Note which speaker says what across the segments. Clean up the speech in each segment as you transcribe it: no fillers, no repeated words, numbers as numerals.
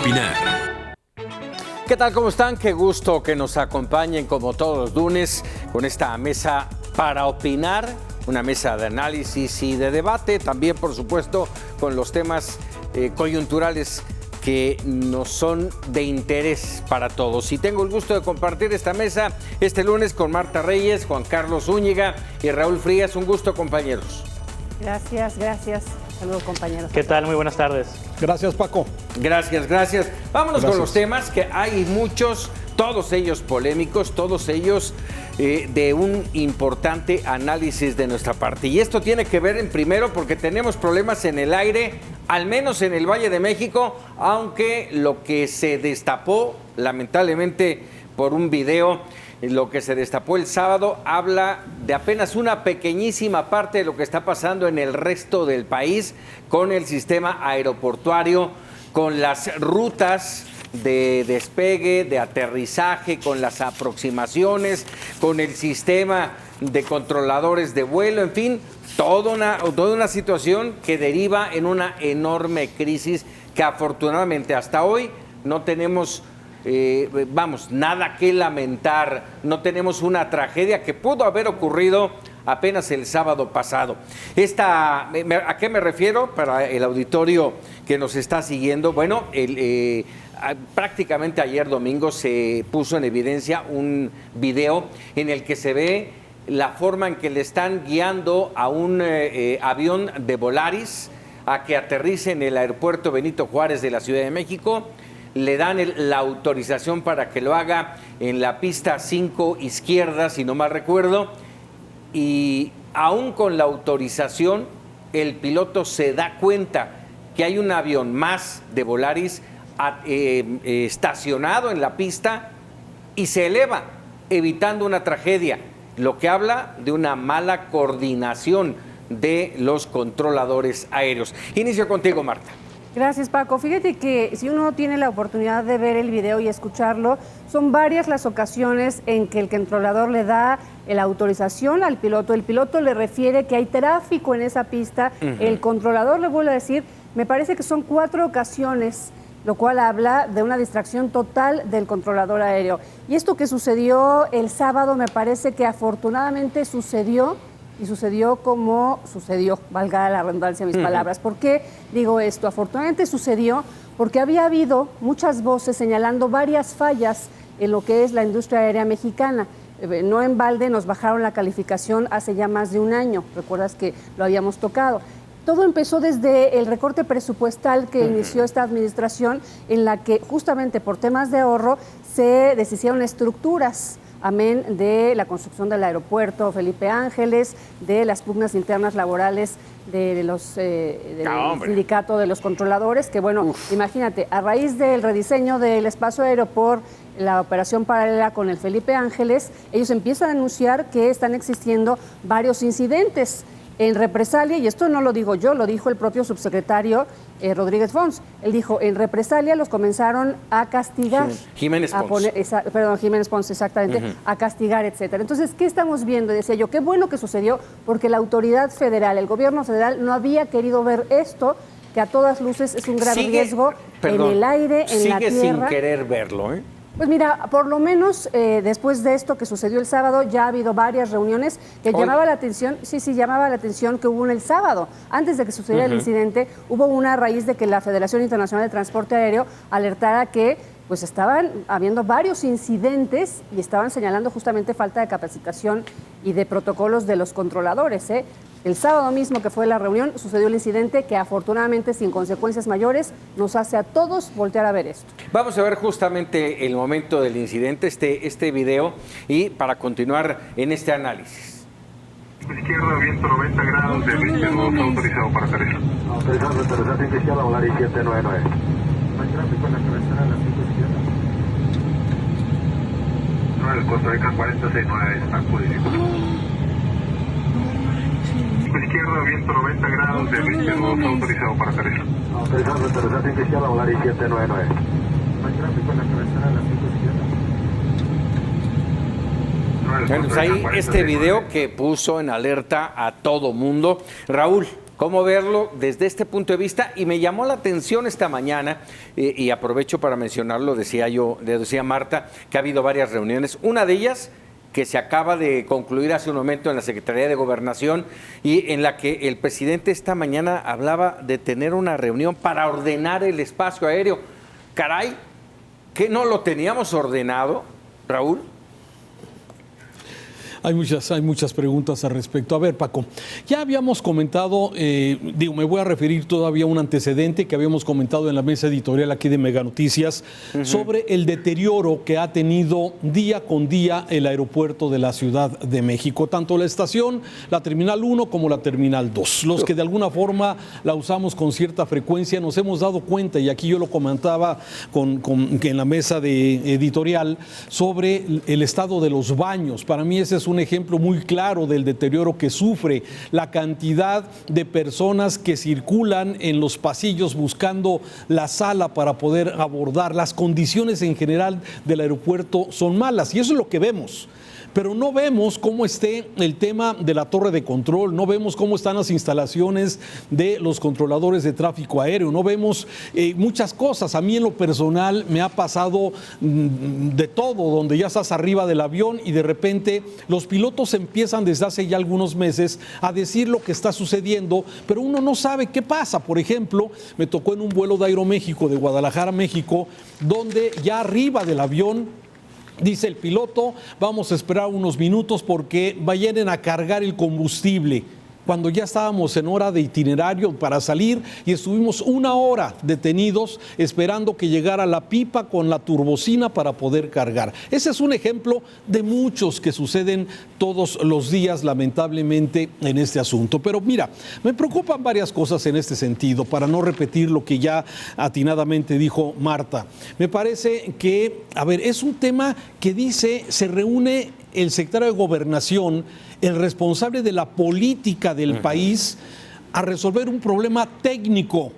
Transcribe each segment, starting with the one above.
Speaker 1: opinar.
Speaker 2: ¿Qué tal? ¿Cómo están? Qué gusto que nos acompañen como todos los lunes con esta mesa para opinar, una mesa de análisis y de debate, también por supuesto con los temas coyunturales que nos son de interés para todos. Y tengo el gusto de compartir esta mesa este lunes con Marta Reyes, Juan Carlos Zúñiga y Raúl Frías. Un gusto, compañeros.
Speaker 3: Gracias. Saludos, compañeros.
Speaker 4: ¿Qué tal? Muy buenas tardes.
Speaker 5: Gracias, Paco.
Speaker 2: Gracias. Vámonos con los temas, que hay muchos, todos ellos polémicos, todos ellos de un importante análisis de nuestra parte. Y esto tiene que ver en primero porque tenemos problemas en el aire, al menos en el Valle de México, aunque lo que se destapó, lamentablemente por un video, lo que se destapó el sábado habla de apenas una pequeñísima parte de lo que está pasando en el resto del país con el sistema aeroportuario, con las rutas de despegue, de aterrizaje, con las aproximaciones, con el sistema de controladores de vuelo, en fin, toda una situación que deriva en una enorme crisis que afortunadamente hasta hoy no tenemos nada que lamentar, no tenemos una tragedia que pudo haber ocurrido apenas el sábado pasado. ¿A qué me refiero? Para el auditorio que nos está siguiendo, bueno, prácticamente ayer domingo se puso en evidencia un video en el que se ve la forma en que le están guiando a un avión de Volaris a que aterrice en el aeropuerto Benito Juárez de la Ciudad de México. Le dan la autorización para que lo haga en la pista 5 izquierda, si no mal recuerdo, y aún con la autorización, el piloto se da cuenta que hay un avión más de Volaris estacionado en la pista y se eleva, evitando una tragedia, lo que habla de una mala coordinación de los controladores aéreos. Inicio contigo, Marta.
Speaker 3: Gracias, Paco. Fíjate que si uno tiene la oportunidad de ver el video y escucharlo, son varias las ocasiones en que el controlador le da la autorización al piloto. El piloto le refiere que hay tráfico en esa pista. El controlador le vuelve a decir, me parece que son 4 ocasiones, lo cual habla de una distracción total del controlador aéreo. Y esto que sucedió el sábado me parece que afortunadamente sucedió como sucedió, valga la redundancia de mis palabras. ¿Por qué digo esto? Afortunadamente sucedió porque había habido muchas voces señalando varias fallas en lo que es la industria aérea mexicana. No en balde nos bajaron la calificación hace ya más de un año, recuerdas que lo habíamos tocado. Todo empezó desde el recorte presupuestal que inició esta administración, en la que justamente por temas de ahorro se deshicieron estructuras, amén de la construcción del aeropuerto Felipe Ángeles, de las pugnas internas laborales del sindicato de los controladores, que bueno, imagínate, a raíz del rediseño del espacio aéreo por la operación paralela con el Felipe Ángeles, ellos empiezan a anunciar que están existiendo varios incidentes. En represalia, y esto no lo digo yo, lo dijo el propio subsecretario Rodríguez Fons. Él dijo, en represalia los comenzaron a castigar.
Speaker 2: Jiménez Pons.
Speaker 3: Jiménez Pons, exactamente, a castigar, etcétera. Entonces, ¿qué estamos viendo? Decía yo, qué bueno que sucedió, porque la autoridad federal, el gobierno federal, no había querido ver esto, que a todas luces es un grave riesgo en el aire, en la tierra.
Speaker 2: Sigue sin querer verlo, ¿eh?
Speaker 3: Pues mira, por lo menos después de esto que sucedió el sábado, ya ha habido varias reuniones que llamaba la atención, llamaba la atención que hubo el sábado. Antes de que sucediera el incidente, hubo una a raíz de que la Federación Internacional de Transporte Aéreo alertara que pues estaban habiendo varios incidentes y estaban señalando justamente falta de capacitación y de protocolos de los controladores, ¿eh? El sábado mismo que fue la reunión sucedió el incidente que afortunadamente sin consecuencias mayores nos hace a todos voltear a ver esto.
Speaker 2: Vamos a ver justamente el momento del incidente, este video, y para continuar en este análisis.
Speaker 6: Izquierda, viento 90 grados, de 22 autorizado para aterrizar.
Speaker 7: Autorizado para aterrizar, 5 izquierda, Volaris 799.
Speaker 6: Hay tráfico en la cabecera a las 5 izquierda. No, el Costa Rica 469 está purificado. Izquierda, viento 90 grados, de 22 autorizado para aterrizar.
Speaker 7: Autorizado para aterrizar, 5 izquierda, Volaris 799.
Speaker 6: Hay tráfico en la cabecera a las 5 izquierda.
Speaker 2: Bueno, pues ahí este video que puso en alerta a todo mundo. Raúl, cómo verlo desde este punto de vista, y me llamó la atención esta mañana, y aprovecho para mencionarlo, decía Marta, que ha habido varias reuniones, una de ellas que se acaba de concluir hace un momento en la Secretaría de Gobernación, y en la que el presidente esta mañana hablaba de tener una reunión para ordenar el espacio aéreo. Caray, ¿que no lo teníamos ordenado, Raúl?
Speaker 1: Hay muchas preguntas al respecto. A ver, Paco, ya habíamos comentado, me voy a referir todavía a un antecedente que habíamos comentado en la mesa editorial aquí de Mega Noticias, sobre el deterioro que ha tenido día con día el aeropuerto de la Ciudad de México, tanto la estación, la Terminal 1 como la Terminal 2. Los que de alguna forma la usamos con cierta frecuencia nos hemos dado cuenta, y aquí yo lo comentaba en la mesa de editorial, sobre el estado de los baños. Para mí ese es un ejemplo muy claro del deterioro que sufre la cantidad de personas que circulan en los pasillos buscando la sala para poder abordar. Las condiciones en general del aeropuerto son malas, y eso es lo que vemos. Pero no vemos cómo esté el tema de la torre de control, no vemos cómo están las instalaciones de los controladores de tráfico aéreo, no vemos muchas cosas. A mí en lo personal me ha pasado de todo, donde ya estás arriba del avión y de repente los pilotos empiezan desde hace ya algunos meses a decir lo que está sucediendo, pero uno no sabe qué pasa. Por ejemplo, me tocó en un vuelo de Aeroméxico de Guadalajara a México, donde ya arriba del avión dice el piloto, vamos a esperar unos minutos porque vayan a cargar el combustible. Cuando ya estábamos en hora de itinerario para salir, y estuvimos 1 hora detenidos esperando que llegara la pipa con la turbocina para poder cargar. Ese es un ejemplo de muchos que suceden todos los días, lamentablemente, en este asunto. Pero mira, me preocupan varias cosas en este sentido, para no repetir lo que ya atinadamente dijo Marta. Me parece que, es un tema que dice, se reúne el secretario de Gobernación, el responsable de la política del país, a resolver un problema técnico.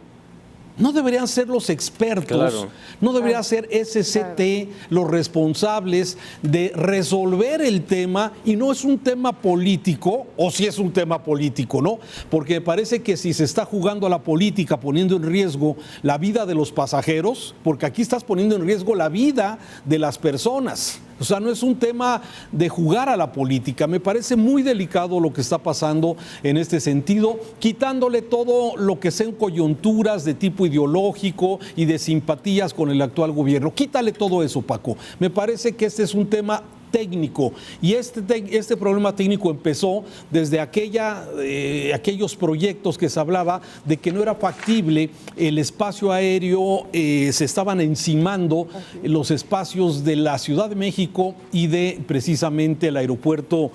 Speaker 1: No deberían ser los expertos, no debería ser SCT los responsables de resolver el tema, y no es un tema político, o si es un tema político, ¿no? Porque me parece que si se está jugando a la política poniendo en riesgo la vida de los pasajeros, porque aquí estás poniendo en riesgo la vida de las personas. O sea, no es un tema de jugar a la política. Me parece muy delicado lo que está pasando en este sentido, quitándole todo lo que sean coyunturas de tipo ideológico y de simpatías con el actual gobierno. Quítale todo eso, Paco. Me parece que este es un tema técnico, y este problema técnico empezó desde aquellos proyectos que se hablaba de que no era factible el espacio aéreo, se estaban encimando los espacios de la Ciudad de México y de precisamente el aeropuerto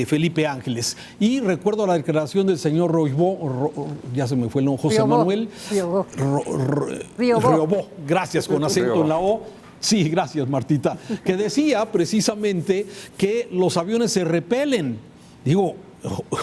Speaker 1: Felipe Ángeles. Y recuerdo la declaración del señor ya se me fue el nombre, José Manuel Riobó, gracias, con acento en la O. Sí, gracias, Martita, que decía precisamente que los aviones se repelen. Digo,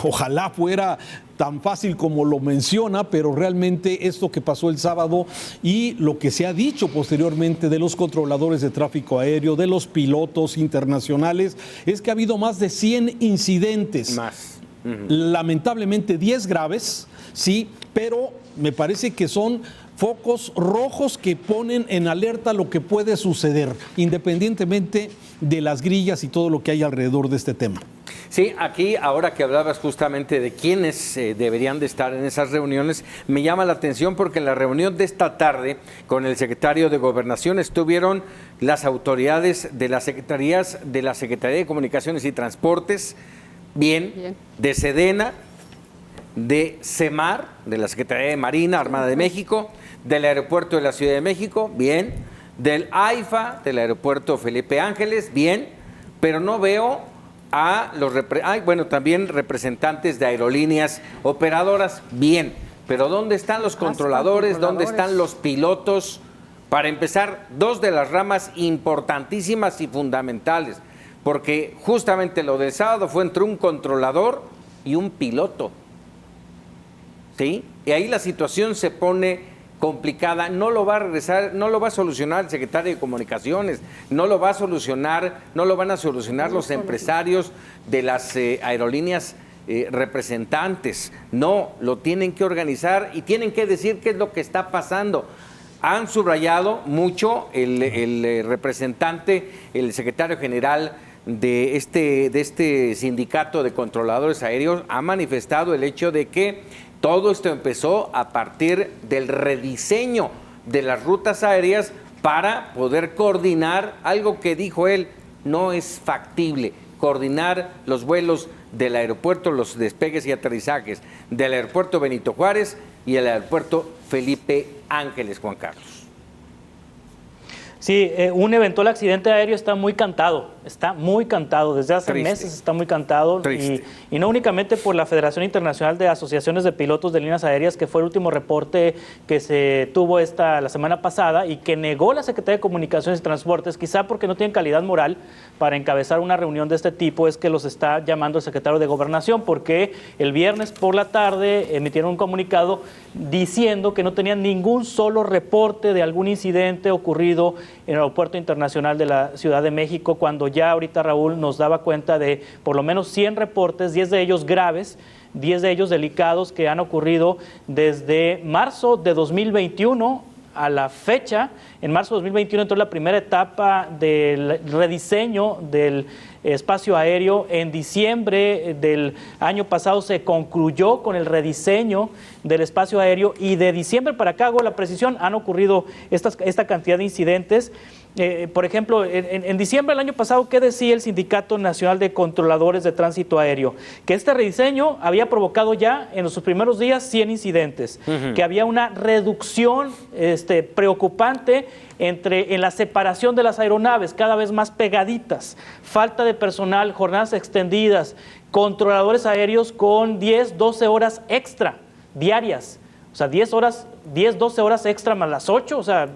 Speaker 1: ojalá fuera tan fácil como lo menciona, pero realmente esto que pasó el sábado y lo que se ha dicho posteriormente de los controladores de tráfico aéreo, de los pilotos internacionales, es que ha habido más de 100 incidentes. Más. Lamentablemente 10 graves, sí, pero me parece que son focos rojos que ponen en alerta lo que puede suceder, independientemente de las grillas y todo lo que hay alrededor de este tema.
Speaker 2: Sí, aquí, ahora que hablabas justamente de quiénes deberían de estar en esas reuniones, me llama la atención porque en la reunión de esta tarde con el secretario de Gobernación estuvieron las autoridades de las secretarías de la Secretaría de Comunicaciones y Transportes, bien. De Sedena, de CEMAR, de la Secretaría de Marina Armada de México, del Aeropuerto de la Ciudad de México, bien, del AIFA, del Aeropuerto Felipe Ángeles, bien, pero no veo a los también representantes de aerolíneas operadoras, bien, pero ¿dónde están los controladores? ¿Dónde están los pilotos? Para empezar, 2 de las ramas importantísimas y fundamentales, porque justamente lo del sábado fue entre un controlador y un piloto, ¿sí? Y ahí la situación se pone complicada, no lo va a solucionar el secretario de Comunicaciones, no lo van a solucionar los empresarios de las aerolíneas representantes. No, lo tienen que organizar y tienen que decir qué es lo que está pasando. Han subrayado mucho el representante, el secretario general de este sindicato de controladores aéreos, ha manifestado el hecho de que todo esto empezó a partir del rediseño de las rutas aéreas para poder coordinar algo que dijo él, no es factible, coordinar los vuelos del aeropuerto, los despegues y aterrizajes del aeropuerto Benito Juárez y el aeropuerto Felipe Ángeles, Juan Carlos.
Speaker 4: Sí, un eventual accidente aéreo está muy cantado, desde hace meses está muy cantado y no únicamente por la Federación Internacional de Asociaciones de Pilotos de Líneas Aéreas, que fue el último reporte que se tuvo la semana pasada y que negó la Secretaría de Comunicaciones y Transportes, quizá porque no tienen calidad moral para encabezar una reunión de este tipo, es que los está llamando el secretario de Gobernación, porque el viernes por la tarde emitieron un comunicado diciendo que no tenían ningún solo reporte de algún incidente ocurrido en el Aeropuerto Internacional de la Ciudad de México, cuando ya ahorita Raúl nos daba cuenta de por lo menos 100 reportes, 10 de ellos graves, 10 de ellos delicados, que han ocurrido desde marzo de 2021 a la fecha. En marzo de 2021 entró la primera etapa del rediseño del espacio aéreo. En diciembre del año pasado se concluyó con el rediseño del espacio aéreo y de diciembre para acá, hago la precisión, han ocurrido esta cantidad de incidentes. Por ejemplo, en diciembre del año pasado, ¿qué decía el Sindicato Nacional de Controladores de Tránsito Aéreo? Que este rediseño había provocado ya en los primeros días 100 incidentes, que había una reducción preocupante en la separación de las aeronaves, cada vez más pegaditas, falta de personal, jornadas extendidas, controladores aéreos con 10, 12 horas extra diarias, o sea, 10, 12 horas extra más las 8, o sea,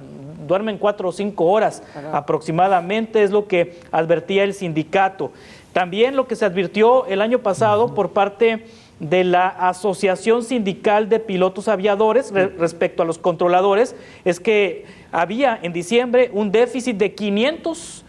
Speaker 4: duermen 4 o 5 horas aproximadamente, es lo que advertía el sindicato. También lo que se advirtió el año pasado por parte de la Asociación Sindical de Pilotos Aviadores respecto a los controladores es que había en diciembre un déficit de 500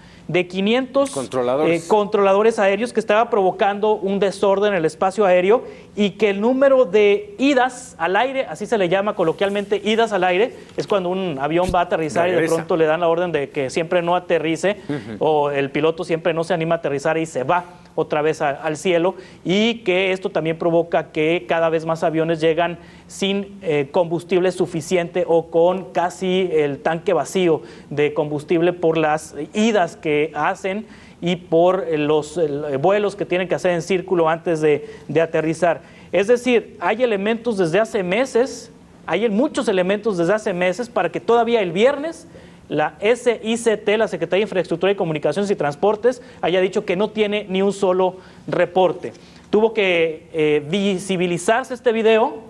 Speaker 4: controladores aéreos que estaba provocando un desorden en el espacio aéreo y que el número de idas al aire, así se le llama coloquialmente, idas al aire, es cuando un avión va a aterrizar y de pronto le dan la orden de que siempre no aterrice o el piloto siempre no se anima a aterrizar y se va otra vez al cielo, y que esto también provoca que cada vez más aviones llegan sin combustible suficiente o con casi el tanque vacío de combustible por las idas que hacen y por los vuelos que tienen que hacer en círculo antes de aterrizar. Es decir, hay elementos desde hace meses, hay muchos elementos desde hace meses para que todavía el viernes la SICT, la Secretaría de Infraestructura y Comunicaciones y Transportes, haya dicho que no tiene ni un solo reporte. Tuvo que viralizarse este video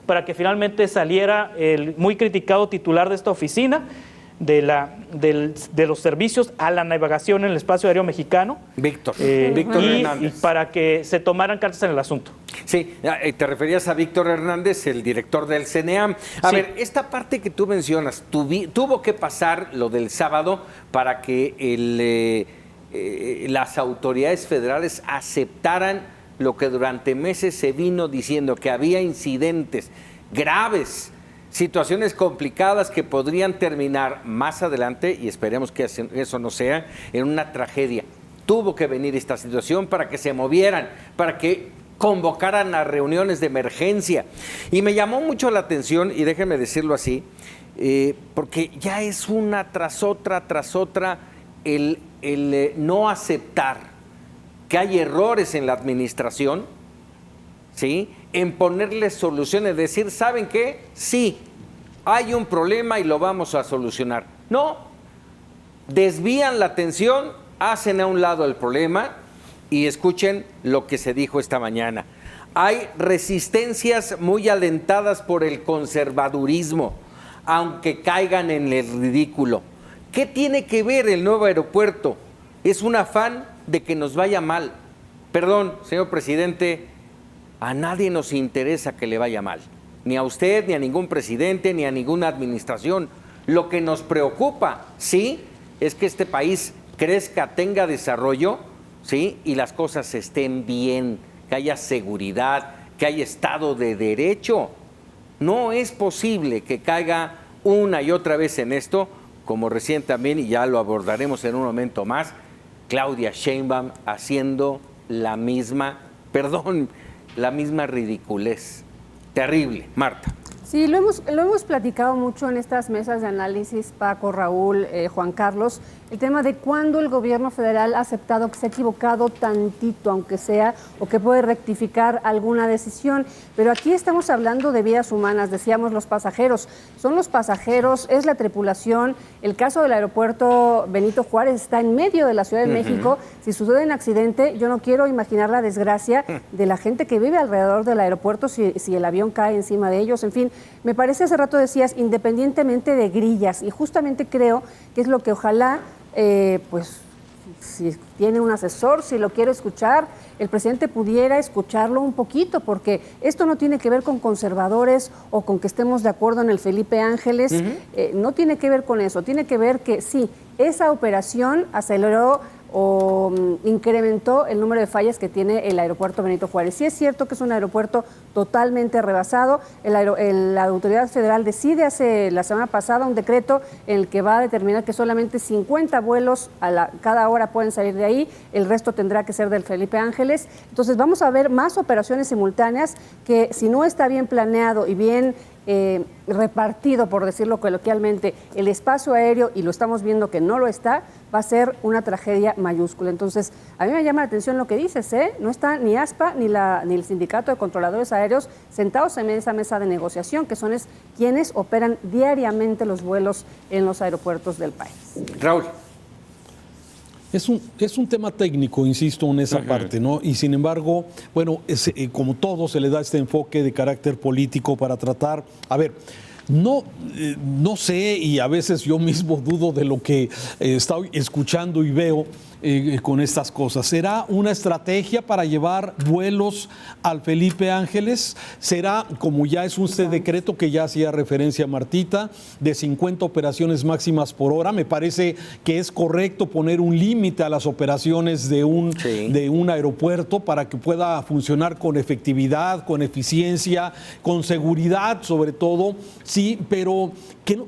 Speaker 4: para que finalmente saliera el muy criticado titular de esta oficina de los servicios a la navegación en el espacio aéreo mexicano,
Speaker 2: Víctor Hernández,
Speaker 4: y para que se tomaran cartas en el asunto.
Speaker 2: Sí, te referías a Víctor Hernández, el director del CNEAM. A ver, esta parte que tú mencionas, tuvo que pasar lo del sábado para que las autoridades federales aceptaran lo que durante meses se vino diciendo, que había incidentes graves, situaciones complicadas que podrían terminar más adelante, y esperemos que eso no sea, en una tragedia. Tuvo que venir esta situación para que se movieran, para que convocaran a reuniones de emergencia. Y me llamó mucho la atención, y déjenme decirlo así, porque ya es una tras otra, el no aceptar que hay errores en la administración, ¿sí?, en ponerles soluciones, decir, ¿saben qué? Sí, hay un problema y lo vamos a solucionar. No, desvían la atención, hacen a un lado el problema y escuchen lo que se dijo esta mañana. Hay resistencias muy alentadas por el conservadurismo, aunque caigan en el ridículo. ¿Qué tiene que ver el nuevo aeropuerto? Es un afán de que nos vaya mal. Perdón, señor presidente, a nadie nos interesa que le vaya mal, ni a usted, ni a ningún presidente, ni a ninguna administración. Lo que nos preocupa, sí, es que este país crezca, tenga desarrollo, ¿sí? Y las cosas estén bien, que haya seguridad, que haya Estado de Derecho. No es posible que caiga una y otra vez en esto, como recién también, y ya lo abordaremos en un momento más, Claudia Sheinbaum haciendo la misma ridiculez. Terrible, Marta.
Speaker 3: Sí, lo hemos platicado mucho en estas mesas de análisis, Paco, Raúl, Juan Carlos, el tema de cuándo el gobierno federal ha aceptado que se ha equivocado tantito, aunque sea, o que puede rectificar alguna decisión. Pero aquí estamos hablando de vidas humanas, decíamos los pasajeros. Son los pasajeros, es la tripulación. El caso del aeropuerto Benito Juárez está en medio de la Ciudad de México. Si sucede un accidente, yo no quiero imaginar la desgracia de la gente que vive alrededor del aeropuerto si el avión cae encima de ellos. En fin, me parece, hace rato decías, independientemente de grillas, y justamente creo que es lo que ojalá, pues, si tiene un asesor, si lo quiere escuchar, el presidente pudiera escucharlo un poquito, porque esto no tiene que ver con conservadores o con que estemos de acuerdo en el Felipe Ángeles, no tiene que ver con eso, tiene que ver que sí, esa operación aceleró o incrementó el número de fallas que tiene el aeropuerto Benito Juárez. Sí es cierto que es un aeropuerto totalmente rebasado. La autoridad federal decide hace la semana pasada un decreto en el que va a determinar que solamente 50 vuelos cada hora pueden salir de ahí, el resto tendrá que ser del Felipe Ángeles. Entonces vamos a ver más operaciones simultáneas que, si no está bien planeado y bien repartido, por decirlo coloquialmente, el espacio aéreo, y lo estamos viendo que no lo está, va a ser una tragedia mayúscula. Entonces, a mí me llama la atención lo que dices, no está ni ASPA ni el Sindicato de Controladores Aéreos sentados en esa mesa de negociación, que son quienes operan diariamente los vuelos en los aeropuertos del país.
Speaker 2: Raúl.
Speaker 1: Es un tema técnico, insisto, en esa parte, ¿no? Y sin embargo, bueno, como todo, se le da este enfoque de carácter político para tratar, a ver, no sé, y a veces yo mismo dudo de lo que estoy escuchando y veo con estas cosas. ¿Será una estrategia para llevar vuelos al Felipe Ángeles? ¿Será, como ya es un decreto que ya hacía referencia Martita, de 50 operaciones máximas por hora? Me parece que es correcto poner un límite a las operaciones de un aeropuerto para que pueda funcionar con efectividad, con eficiencia, con seguridad sobre todo, sí, pero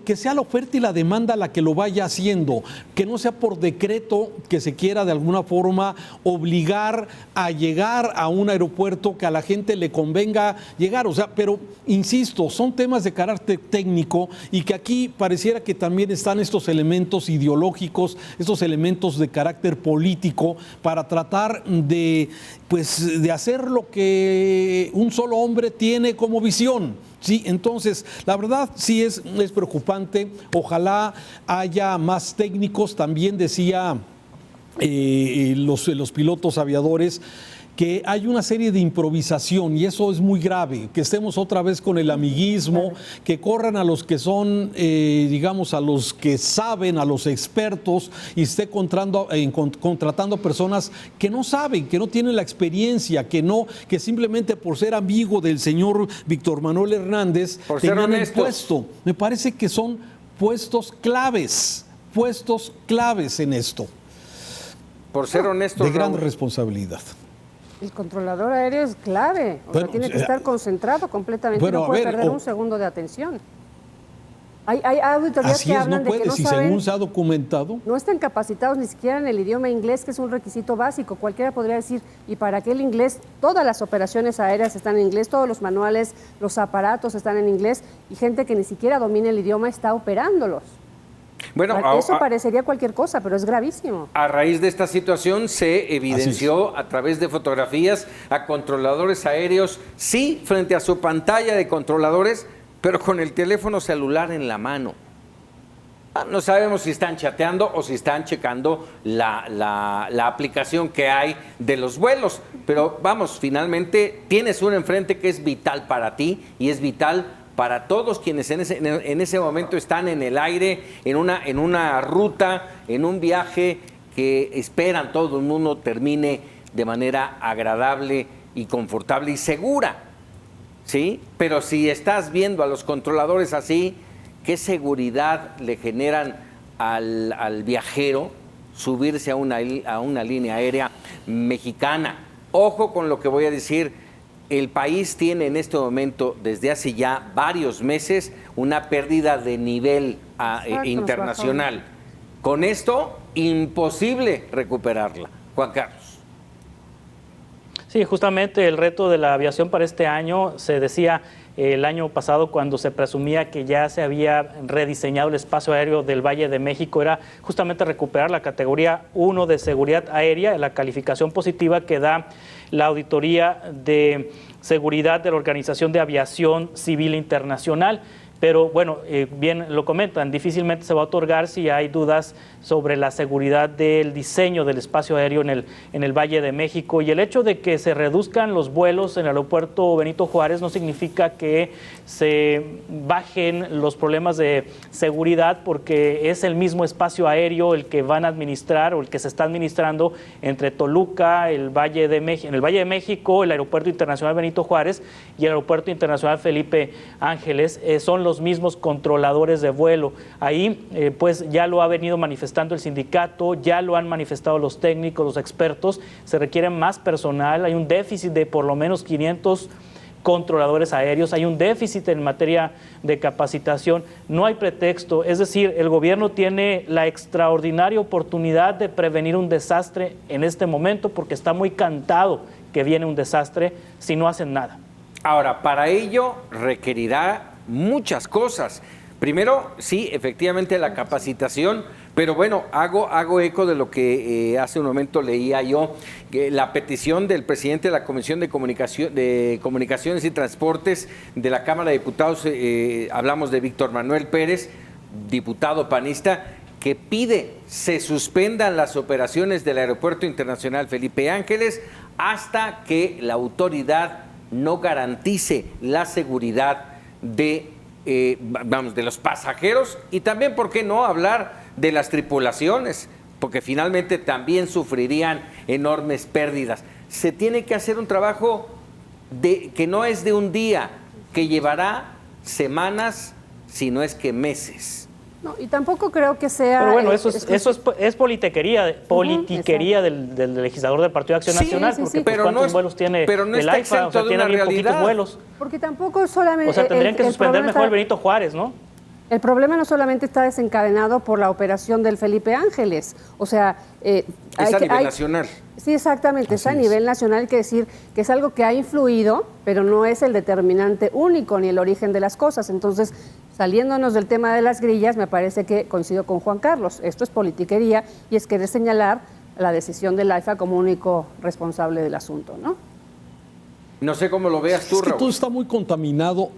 Speaker 1: que sea la oferta y la demanda la que lo vaya haciendo, que no sea por decreto que se quiera de alguna forma obligar a llegar a un aeropuerto que a la gente le convenga llegar. O sea, pero insisto, son temas de carácter técnico y que aquí pareciera que también están estos elementos ideológicos, estos elementos de carácter político para tratar de hacer lo que un solo hombre tiene como visión. Sí, entonces, la verdad sí es preocupante. Ojalá haya más técnicos. También decía los pilotos aviadores que hay una serie de improvisación y eso es muy grave, que estemos otra vez con el amiguismo, que corran a los que son, digamos, a los que saben, a los expertos, y esté contratando personas que no saben, que no tienen la experiencia, que simplemente por ser amigo del señor Víctor Manuel Hernández tengan el puesto. Me parece que son puestos claves en esto.
Speaker 2: Por ser honesto,
Speaker 1: de gran responsabilidad.
Speaker 3: El controlador aéreo es clave, sea, tiene que estar concentrado completamente, no puede perder un segundo de atención. Hay auditorías que hablan de que no saben,
Speaker 1: según se ha documentado,
Speaker 3: no están capacitados ni siquiera en el idioma inglés, que es un requisito básico. Cualquiera podría decir, ¿y para qué el inglés? Todas las operaciones aéreas están en inglés, todos los manuales, los aparatos están en inglés, y gente que ni siquiera domina el idioma está operándolos. Bueno, eso parecería cualquier cosa, pero es gravísimo.
Speaker 2: A raíz de esta situación se evidenció a través de fotografías a controladores aéreos, sí, frente a su pantalla de controladores, pero con el teléfono celular en la mano. No sabemos si están chateando o si están checando la aplicación que hay de los vuelos, pero vamos, finalmente tienes uno enfrente que es vital para ti y es vital para todos quienes en ese momento están en el aire, en una ruta, en un viaje que esperan todo el mundo termine de manera agradable y confortable y segura, ¿sí? Pero si estás viendo a los controladores así, ¿qué seguridad le generan al viajero, subirse a una línea aérea mexicana. Ojo con lo que voy a decir. El país tiene en este momento, desde hace ya varios meses, una pérdida de nivel internacional. Con esto, imposible recuperarla. Juan Carlos.
Speaker 4: Sí, justamente el reto de la aviación para este año, se decía el año pasado cuando se presumía que ya se había rediseñado el espacio aéreo del Valle de México, era justamente recuperar la categoría 1 de seguridad aérea, la calificación positiva que da la Auditoría de Seguridad de la Organización de Aviación Civil Internacional. Pero bueno, bien lo comentan, difícilmente se va a otorgar si hay dudas sobre la seguridad del diseño del espacio aéreo en el Valle de México. Y el hecho de que se reduzcan los vuelos en el aeropuerto Benito Juárez no significa que se bajen los problemas de seguridad, porque es el mismo espacio aéreo el que van a administrar o el que se está administrando entre Toluca, en el Valle de México, el Aeropuerto Internacional Benito Juárez y el Aeropuerto Internacional Felipe Ángeles. Son los mismos controladores de vuelo. Ahí pues ya lo ha venido manifestando el sindicato, ya lo han manifestado los técnicos, los expertos. Se requiere más personal, hay un déficit de por lo menos 500 controladores aéreos, hay un déficit en materia de capacitación, no hay pretexto, es decir, el gobierno tiene la extraordinaria oportunidad de prevenir un desastre en este momento, porque está muy cantado que viene un desastre si no hacen nada.
Speaker 2: Ahora, para ello requerirá muchas cosas. Primero, sí, efectivamente la capacitación, pero bueno, hago eco de lo que hace un momento leía yo, que la petición del presidente de la Comisión de Comunicaciones y Transportes de la Cámara de Diputados, hablamos de Víctor Manuel Pérez, diputado panista, que pide se suspendan las operaciones del Aeropuerto Internacional Felipe Ángeles hasta que la autoridad no garantice la seguridad de los pasajeros y también, ¿por qué no hablar de las tripulaciones? Porque finalmente también sufrirían enormes pérdidas. Se tiene que hacer un trabajo que no es de un día, que llevará semanas, si no es que meses.
Speaker 3: No, y tampoco creo que sea...
Speaker 4: Pero bueno, eso es politiquería del legislador del Partido de Acción Nacional, porque
Speaker 2: pero
Speaker 4: ¿cuántos vuelos tiene el AIFA? O sea, tiene bien poquitos vuelos.
Speaker 3: Porque tampoco solamente...
Speaker 4: O sea, tendrían que suspender mejor el Benito Juárez, ¿no?
Speaker 3: El problema no solamente está desencadenado por la operación del Felipe Ángeles, o sea...
Speaker 2: es a nivel nacional.
Speaker 3: Sí, exactamente, es a nivel nacional, hay que decir que es algo que ha influido, pero no es el determinante único ni el origen de las cosas. Entonces, saliéndonos del tema de las grillas, me parece que coincido con Juan Carlos, esto es politiquería y es querer señalar la decisión del AIFA como único responsable del asunto, ¿no?
Speaker 2: No sé cómo lo veas tú,
Speaker 1: Raúl. Es que todo
Speaker 2: Raúl.
Speaker 1: está muy contaminado.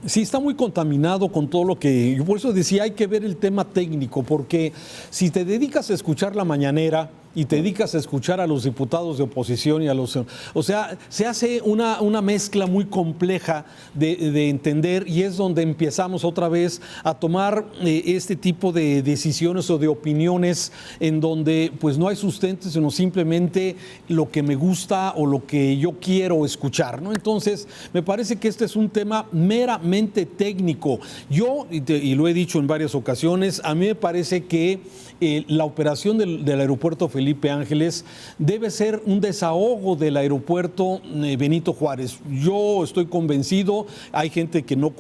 Speaker 1: Sí, está muy contaminado con todo lo que... Yo por eso decía, hay que ver el tema técnico, porque si te dedicas a escuchar la mañanera y te dedicas a escuchar a los diputados de oposición y a los... O sea, se hace una mezcla muy compleja de entender, y es donde empezamos otra vez a tomar este tipo de decisiones o de opiniones en donde pues no hay sustento, sino simplemente lo que me gusta o lo que yo quiero escuchar, ¿no? Entonces, me parece que este es un tema meramente técnico. Yo, y lo he dicho en varias ocasiones, a mí me parece que la operación del aeropuerto Felipe Ángeles debe ser un desahogo del aeropuerto Benito Juárez. Yo estoy convencido, hay gente que no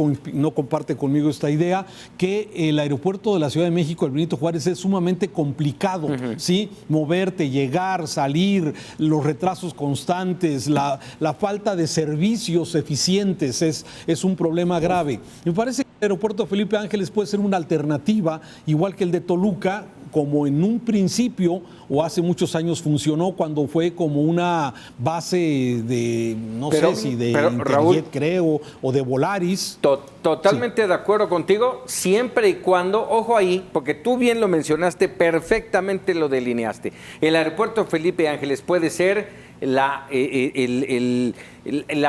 Speaker 1: comparte conmigo esta idea, que el aeropuerto de la Ciudad de México, el Benito Juárez, es sumamente complicado, ¿sí? Moverte, llegar, salir, los retrasos constantes, la falta de servicios eficientes es un problema grave. Me parece que el aeropuerto Felipe Ángeles puede ser una alternativa, igual que el de Toluca, como en un principio o hace muchos años funcionó cuando fue como una base de, no sé si de Interjet, creo, o de Volaris.
Speaker 2: Totalmente de acuerdo contigo, siempre y cuando, ojo ahí, porque tú bien lo mencionaste, perfectamente lo delineaste. El aeropuerto Felipe Ángeles puede ser la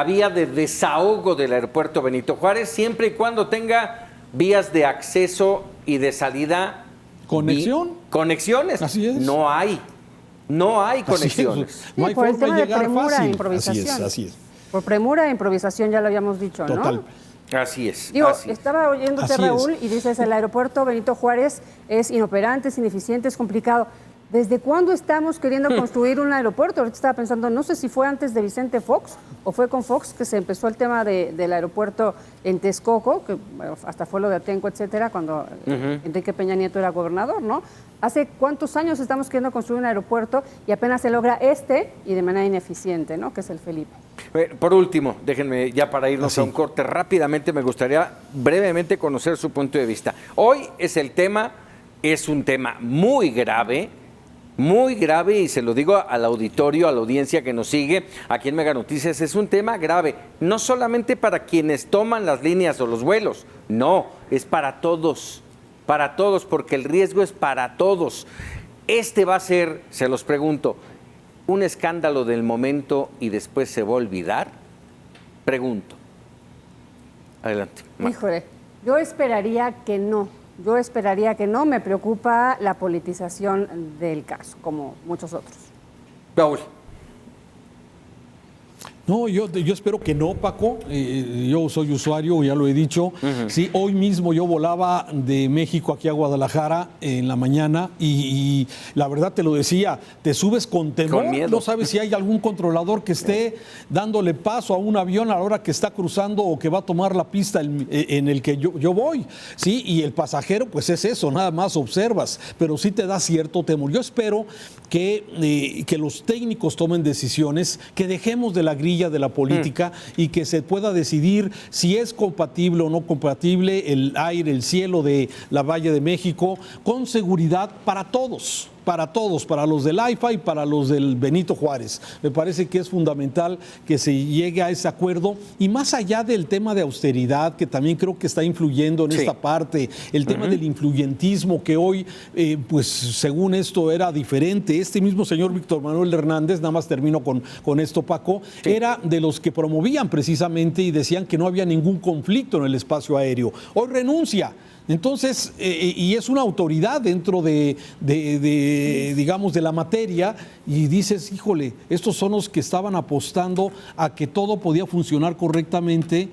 Speaker 2: vía de desahogo del aeropuerto Benito Juárez, siempre y cuando tenga vías de acceso y de salida. Conexiones.
Speaker 1: Así es.
Speaker 2: No hay conexiones.
Speaker 3: No hay
Speaker 1: forma
Speaker 3: el tema
Speaker 1: de llegar
Speaker 3: premura
Speaker 1: fácil.
Speaker 3: e improvisación.
Speaker 1: Así es.
Speaker 3: Por premura e improvisación ya lo habíamos dicho, ¿no?
Speaker 1: Total.
Speaker 2: Así es.
Speaker 3: Digo,
Speaker 2: así es.
Speaker 3: estaba oyéndote,
Speaker 1: Así
Speaker 3: Raúl,
Speaker 1: es.
Speaker 3: y dices, el aeropuerto Benito Juárez es inoperante, es ineficiente, es complicado. ¿Desde cuándo estamos queriendo construir un aeropuerto? Ahorita estaba pensando, no sé si fue antes de Vicente Fox o fue con Fox que se empezó el tema del aeropuerto en Texcoco, que bueno, hasta fue lo de Atenco, etcétera, cuando Enrique Peña Nieto era gobernador, ¿no? ¿Hace cuántos años estamos queriendo construir un aeropuerto y apenas se logra y de manera ineficiente, ¿no? Que es el Felipe.
Speaker 2: Por último, déjenme ya para irnos a un corte rápidamente, me gustaría brevemente conocer su punto de vista. Hoy es un tema muy grave, y se lo digo al auditorio, a la audiencia que nos sigue aquí en Mega Noticias, es un tema grave, no solamente para quienes toman las líneas o los vuelos, no, es para todos, porque el riesgo es para todos. Este va a ser, se los pregunto, un escándalo del momento y después se va a olvidar. Pregunto. Adelante.
Speaker 3: Híjole, yo esperaría que no. Me preocupa la politización del caso, como muchos otros.
Speaker 2: Raúl.
Speaker 1: No, yo espero que no, Paco. Yo soy usuario, ya lo he dicho. Sí, hoy mismo yo volaba de México aquí a Guadalajara en la mañana y la verdad te lo decía, te subes con temor.
Speaker 2: Con miedo.
Speaker 1: No sabes si hay algún controlador que esté dándole paso a un avión a la hora que está cruzando o que va a tomar la pista en el que yo voy. Sí, y el pasajero, pues es eso, nada más observas, pero sí te da cierto temor. Yo espero que los técnicos tomen decisiones, que dejemos de la grilla de la política y que se pueda decidir si es compatible o no compatible el aire, el cielo de la Valle de México con seguridad para todos, para los del AIFA y para los del Benito Juárez. Me parece que es fundamental que se llegue a ese acuerdo y más allá del tema de austeridad, que también creo que está influyendo en esta parte, el tema del influyentismo que hoy, pues según esto era diferente. Este mismo señor Víctor Manuel Hernández, nada más termino con esto, Paco, era de los que promovían precisamente y decían que no había ningún conflicto en el espacio aéreo. Hoy renuncia. Entonces, y es una autoridad dentro digamos, de la materia, y dices, híjole, estos son los que estaban apostando a que todo podía funcionar correctamente,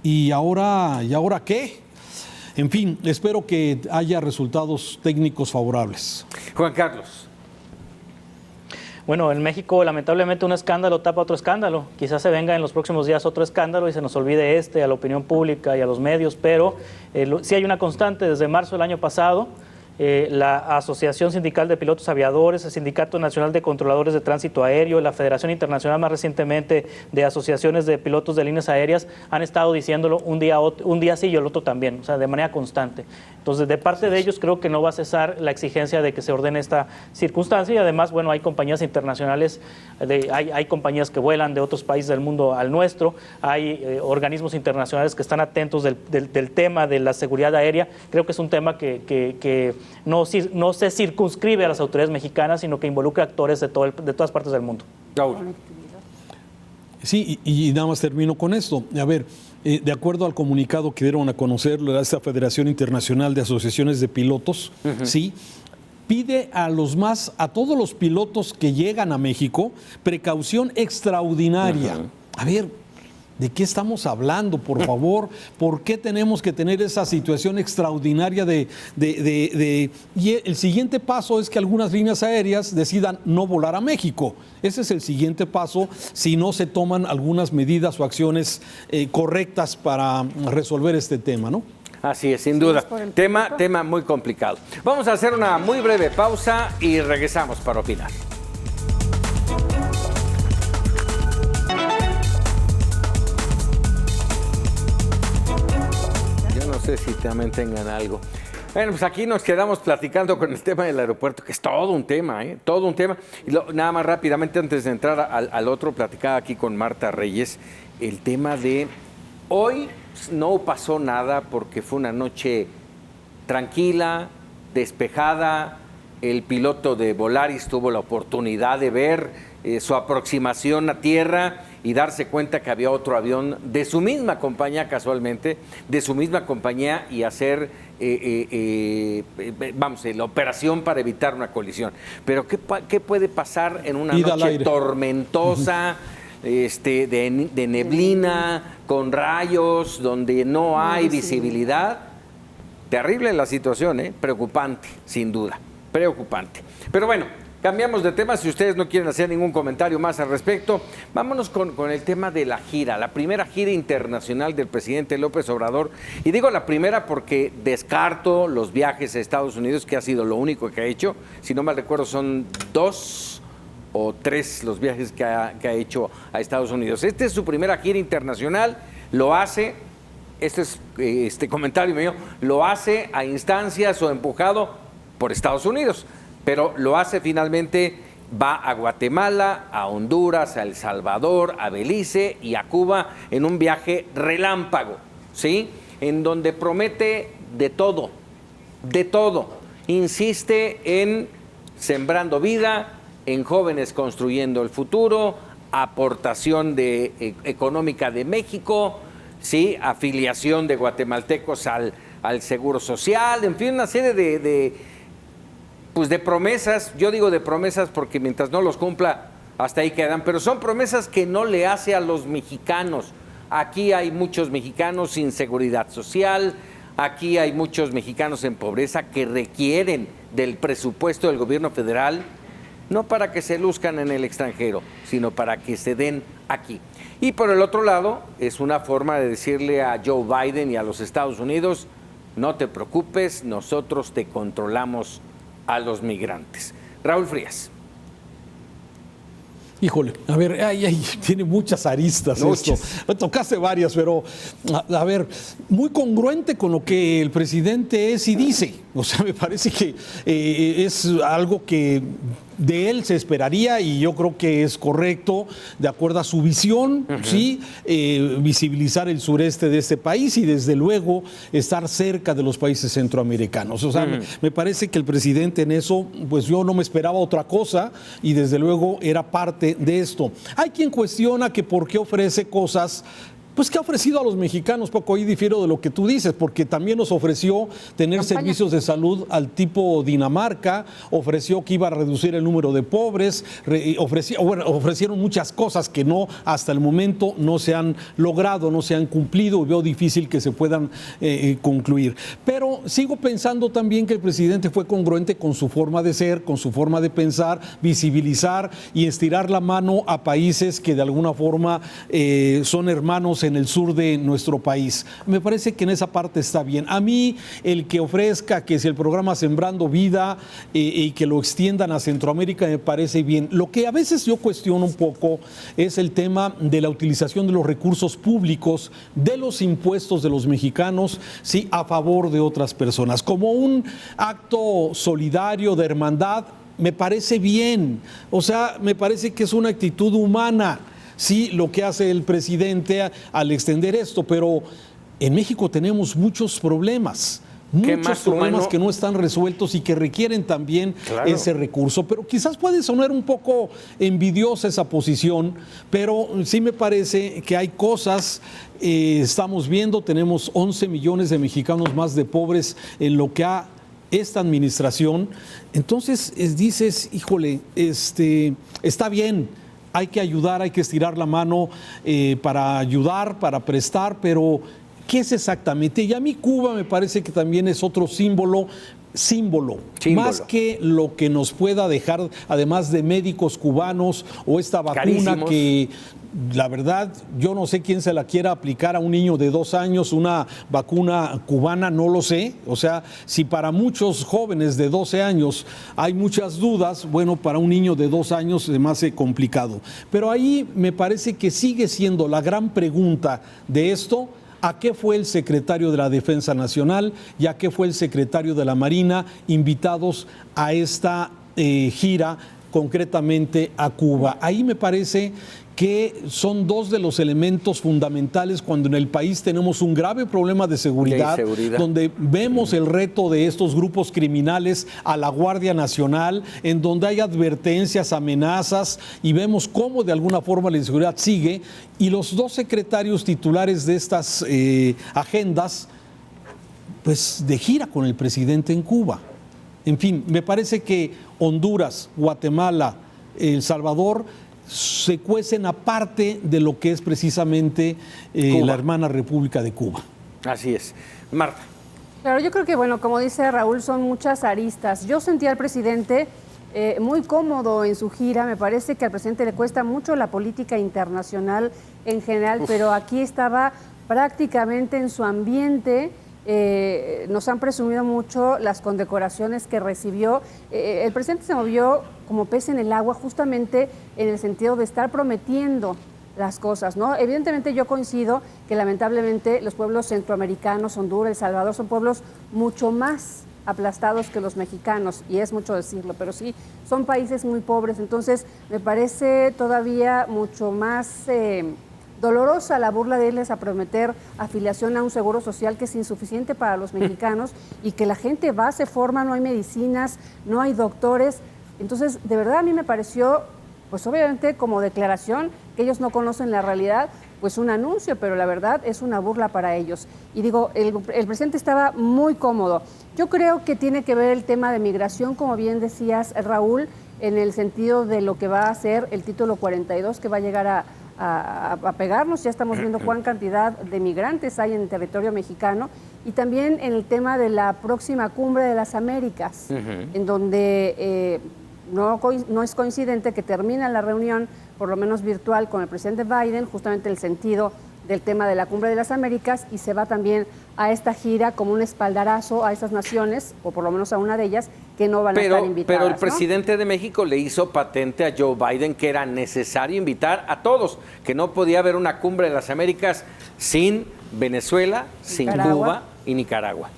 Speaker 1: ¿y ahora qué? En fin, espero que haya resultados técnicos favorables.
Speaker 2: Juan Carlos.
Speaker 4: Bueno, en México lamentablemente un escándalo tapa otro escándalo. Quizás se venga en los próximos días otro escándalo y se nos olvide a la opinión pública y a los medios, pero sí hay una constante desde marzo del año pasado. La Asociación Sindical de Pilotos Aviadores, el Sindicato Nacional de Controladores de Tránsito Aéreo, la Federación Internacional más recientemente de Asociaciones de Pilotos de Líneas Aéreas han estado diciéndolo un día sí y el otro también, o sea, de manera constante. Entonces, de parte de ellos creo que no va a cesar la exigencia de que se ordene esta circunstancia y además, bueno, hay compañías internacionales, hay compañías que vuelan de otros países del mundo al nuestro, hay organismos internacionales que están atentos del tema de la seguridad aérea. Creo que es un tema que no se circunscribe a las autoridades mexicanas, sino que involucra actores de todas partes del mundo.
Speaker 1: Sí, y nada más termino con esto. A ver, de acuerdo al comunicado que dieron a conocer esta Federación Internacional de Asociaciones de Pilotos, sí, pide a todos los pilotos que llegan a México precaución extraordinaria. A ver, ¿de qué estamos hablando, por favor? ¿Por qué tenemos que tener esa situación extraordinaria Y el siguiente paso es que algunas líneas aéreas decidan no volar a México. Ese es el siguiente paso si no se toman algunas medidas o acciones correctas para resolver este tema, ¿no?
Speaker 2: Así es, sin duda. Tema muy complicado. Vamos a hacer una muy breve pausa y regresamos para opinar. No sé si también tengan algo. Bueno, pues aquí nos quedamos platicando con el tema del aeropuerto, que es todo un tema, todo un tema. Y nada más rápidamente, antes de entrar al otro, platicaba aquí con Marta Reyes, el tema de hoy no pasó nada porque fue una noche tranquila, despejada. El piloto de Volaris tuvo la oportunidad de ver su aproximación a tierra y darse cuenta que había otro avión de su misma compañía, casualmente, de su misma compañía, y hacer la operación para evitar una colisión. Pero ¿qué puede pasar en una noche tormentosa, de neblina, con rayos, donde no hay visibilidad? Terrible la situación, preocupante, sin duda. preocupante. Pero bueno, cambiamos de tema, si ustedes no quieren hacer ningún comentario más al respecto, vámonos con el tema de la gira, la primera gira internacional del presidente López Obrador. Y digo la primera porque descarto los viajes a Estados Unidos, que ha sido lo único que ha hecho. Si no mal recuerdo, son 2 o 3 los viajes que ha hecho a Estados Unidos. Esta es su primera gira internacional, lo hace, este comentario mío, lo hace a instancias o empujado por Estados Unidos. Pero lo hace finalmente, va a Guatemala, a Honduras, a El Salvador, a Belice y a Cuba en un viaje relámpago, ¿sí? En donde promete de todo, insiste en sembrando vida, en jóvenes construyendo el futuro, aportación económica de México, ¿sí? Afiliación de guatemaltecos al Seguro Social, en fin, una serie de promesas. Yo digo de promesas porque mientras no los cumpla, hasta ahí quedan, pero son promesas que no le hace a los mexicanos. Aquí hay muchos mexicanos sin seguridad social, aquí hay muchos mexicanos en pobreza que requieren del presupuesto del gobierno federal, no para que se luzcan en el extranjero, sino para que se den aquí. Y por el otro lado, es una forma de decirle a Joe Biden y a los Estados Unidos, no te preocupes, nosotros te controlamos a los migrantes. Raúl Frías.
Speaker 1: Híjole, a ver, tiene muchas aristas esto. Tocaste varias, pero a ver, muy congruente con lo que el presidente es y dice. O sea, me parece que es algo que de él se esperaría y yo creo que es correcto, de acuerdo a su visión, ¿sí? Visibilizar el sureste de este país y desde luego estar cerca de los países centroamericanos. O sea, me parece que el presidente en eso, pues yo no me esperaba otra cosa y desde luego era parte de esto. Hay quien cuestiona que por qué ofrece cosas pues que ha ofrecido a los mexicanos, Paco, ahí difiero de lo que tú dices, porque también nos ofreció tener servicios de salud al tipo Dinamarca, ofreció que iba a reducir el número de pobres, ofrecieron muchas cosas que no, hasta el momento no se han logrado, no se han cumplido, y veo difícil que se puedan concluir. Pero sigo pensando también que el presidente fue congruente con su forma de ser, con su forma de pensar, visibilizar y estirar la mano a países que de alguna forma son hermanos en el sur de nuestro país. Me parece que en esa parte está bien. A mí, el que ofrezca que si el programa Sembrando Vida y que lo extiendan a Centroamérica me parece bien. Lo que a veces yo cuestiono un poco es el tema de la utilización de los recursos públicos, de los impuestos de los mexicanos, sí, a favor de otras personas. Como un acto solidario de hermandad, me parece bien. O sea, me parece que es una actitud humana. Sí, lo que hace el presidente al extender esto, pero en México tenemos muchos problemas que no están resueltos y que requieren también ese recurso. Pero quizás puede sonar un poco envidiosa esa posición, pero sí me parece que hay cosas, estamos viendo, tenemos 11 millones de mexicanos más de pobres en lo que ha esta administración. Entonces dices, híjole, está bien. Hay que ayudar, hay que estirar la mano para ayudar, para prestar, pero ¿qué es exactamente? Y a mí Cuba me parece que también es otro símbolo, más que lo que nos pueda dejar, además de médicos cubanos o esta vacuna carísimos, que la verdad yo no sé quién se la quiera aplicar a un niño de 2 años, una vacuna cubana, no lo sé. O sea, si para muchos jóvenes de 12 años hay muchas dudas, bueno, para un niño de 2 años se me hace complicado. Pero ahí me parece que sigue siendo la gran pregunta de esto. ¿A qué fue el secretario de la Defensa Nacional y a qué fue el secretario de la Marina invitados a esta gira, concretamente a Cuba? Ahí me parece que son 2 de los elementos fundamentales cuando en el país tenemos un grave problema de seguridad, donde vemos el reto de estos grupos criminales a la Guardia Nacional, en donde hay advertencias, amenazas, y vemos cómo de alguna forma la inseguridad sigue, y los 2 secretarios titulares de estas agendas, pues de gira con el presidente en Cuba. En fin, me parece que Honduras, Guatemala, El Salvador se cuecen aparte de lo que es precisamente la hermana República de Cuba.
Speaker 2: Así es. Marta.
Speaker 3: Claro, yo creo que, bueno, como dice Raúl, son muchas aristas. Yo sentí al presidente muy cómodo en su gira. Me parece que al presidente le cuesta mucho la política internacional en general, pero aquí estaba prácticamente en su ambiente. Nos han presumido mucho las condecoraciones que recibió. El presidente se movió como pez en el agua, justamente en el sentido de estar prometiendo las cosas, ¿no? Evidentemente yo coincido que lamentablemente los pueblos centroamericanos, Honduras, El Salvador, son pueblos mucho más aplastados que los mexicanos, y es mucho decirlo, pero sí, son países muy pobres. Entonces me parece todavía mucho más dolorosa la burla de irles a prometer afiliación a un seguro social que es insuficiente para los mexicanos y que la gente va, se forma, no hay medicinas, no hay doctores. Entonces, de verdad a mí me pareció, pues obviamente como declaración, que ellos no conocen la realidad, pues un anuncio, pero la verdad es una burla para ellos. Y digo, el presidente estaba muy cómodo. Yo creo que tiene que ver el tema de migración, como bien decías, Raúl, en el sentido de lo que va a ser el título 42, que va a llegar a pegarnos. Ya estamos viendo cuán cantidad de migrantes hay en el territorio mexicano, y también en el tema de la próxima Cumbre de las Américas, en donde no es coincidente que termina la reunión, por lo menos virtual, con el presidente Biden, justamente en el sentido del tema de la Cumbre de las Américas, y se va también a esta gira como un espaldarazo a esas naciones, o por lo menos a una de ellas, que no van a estar invitadas.
Speaker 2: Pero el presidente de México le hizo patente a Joe Biden que era necesario invitar a todos, que no podía haber una Cumbre de las Américas sin Venezuela, sin Cuba y Nicaragua.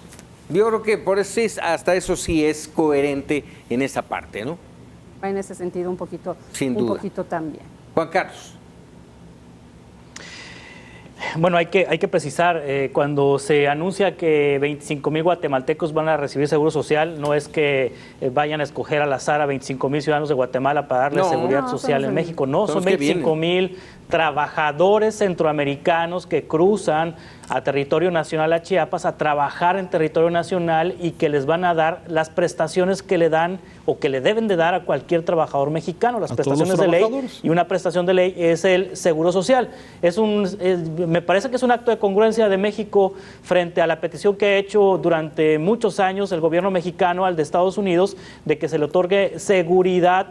Speaker 2: Yo creo que por eso hasta eso sí es coherente en esa parte, ¿no?
Speaker 3: En ese sentido un poquito,
Speaker 2: sin duda.
Speaker 3: Un poquito también.
Speaker 2: Juan Carlos.
Speaker 4: Bueno, hay que precisar, cuando se anuncia que 25,000 guatemaltecos van a recibir seguro social, no es que vayan a escoger al azar a 25,000 ciudadanos de Guatemala para darles seguridad social en México. No, son 25,000 trabajadores centroamericanos que cruzan a territorio nacional, a Chiapas, a trabajar en territorio nacional, y que les van a dar las prestaciones que le dan o que le deben de dar a cualquier trabajador mexicano, las prestaciones de ley, y una prestación de ley es el seguro social. Me parece que es un acto de congruencia de México frente a la petición que ha hecho durante muchos años el gobierno mexicano al de Estados Unidos de que se le otorgue seguridad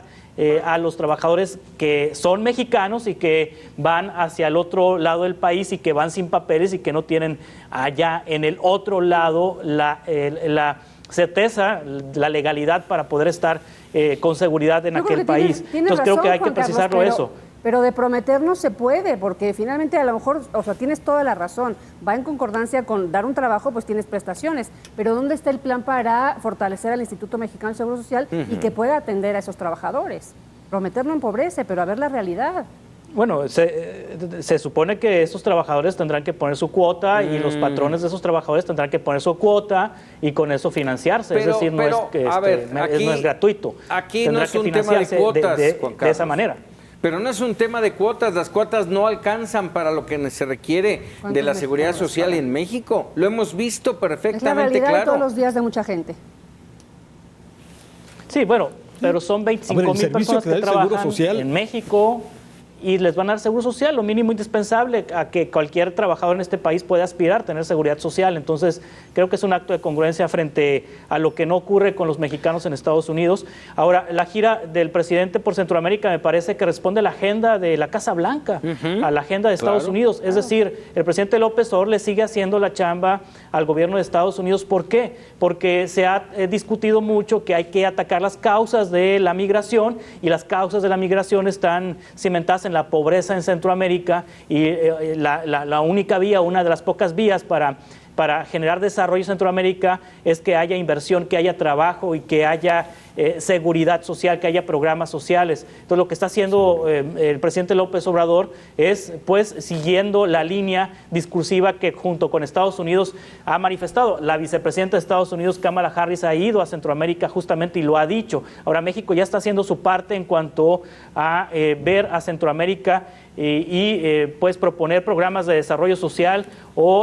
Speaker 4: a los trabajadores que son mexicanos y que van hacia el otro lado del país y que van sin papeles y que no tienen allá en el otro lado la certeza, la legalidad para poder estar con seguridad en aquel país. Entonces razón, creo que hay que precisarlo, Carlos, eso.
Speaker 3: Pero de prometer no se puede, porque finalmente a lo mejor, o sea, tienes toda la razón, va en concordancia con dar un trabajo, pues tienes prestaciones, pero ¿dónde está el plan para fortalecer al Instituto Mexicano del Seguro Social y que pueda atender a esos trabajadores? Prometer no empobrece, pero a ver la realidad.
Speaker 4: Bueno, se supone que esos trabajadores tendrán que poner su cuota y los patrones de esos trabajadores tendrán que poner su cuota y con eso financiarse. Es decir, no es gratuito.
Speaker 2: Aquí no es un tema de cuotas,
Speaker 4: de esa manera.
Speaker 2: Pero no es un tema de cuotas, las cuotas no alcanzan para lo que se requiere de la seguridad social en México. Lo hemos visto perfectamente claro. Es la realidad de
Speaker 3: todos los días de mucha gente.
Speaker 4: Sí, bueno, pero son 25,000 personas que trabajan en México y les van a dar seguro social, lo mínimo indispensable a que cualquier trabajador en este país pueda aspirar a tener seguridad social. Entonces, creo que es un acto de congruencia frente a lo que no ocurre con los mexicanos en Estados Unidos. Ahora, la gira del presidente por Centroamérica me parece que responde a la agenda de la Casa Blanca, a la agenda de Estados Unidos. Es decir, el presidente López Obrador le sigue haciendo la chamba al gobierno de Estados Unidos. ¿Por qué? Porque se ha discutido mucho que hay que atacar las causas de la migración, y las causas de la migración están cimentadas en la pobreza en Centroamérica, y la única vía, una de las pocas vías para generar desarrollo en Centroamérica es que haya inversión, que haya trabajo y que haya seguridad social, que haya programas sociales. Entonces, lo que está haciendo el presidente López Obrador es, pues, siguiendo la línea discursiva que junto con Estados Unidos ha manifestado. La vicepresidenta de Estados Unidos, Kamala Harris, ha ido a Centroamérica justamente y lo ha dicho. Ahora México ya está haciendo su parte en cuanto a ver a Centroamérica pues proponer programas de desarrollo social